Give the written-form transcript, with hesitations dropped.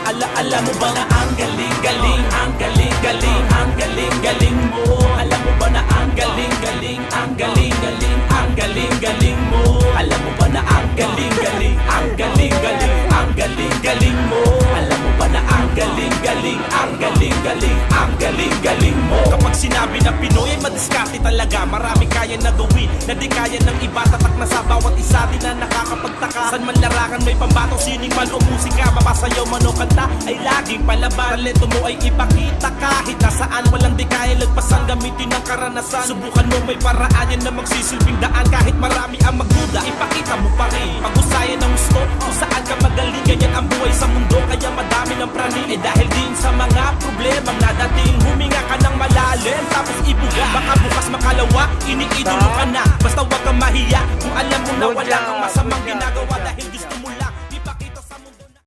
Alam mo ba na ang galing-galing, ang galing-galing, ang galing-galing mo? Alam mo ba na ang galing-galing, ang galing-galing, ang galing-galing mo? Alam mo ba na ang galing-galing, ang galing-galing, ang galing-galing mo? Alam mo ba na ang galing-galing, ang galing-galing, ang galing-galing mo? Kapag sinabi na Pinoy ay madiskarte talaga, marami kaya na gawin na di kaya ng iba. Tatak na sa bawat isa, di na nakakapagtaka. San man larangan may pambatong sining man o musika, mapasayaw man o kanta ay laging palaban. Talento mo ay ipakita kahit nasaan, walang di kaya lagpasan, gamitin ang karanasan. Subukan mo, may paraan yan na magsisilbing daan. Kahit marami ang magduda, ipakita mo pa rin. Pag-usayan ang gusto, kung saan ka magaling, ganyan ang buhay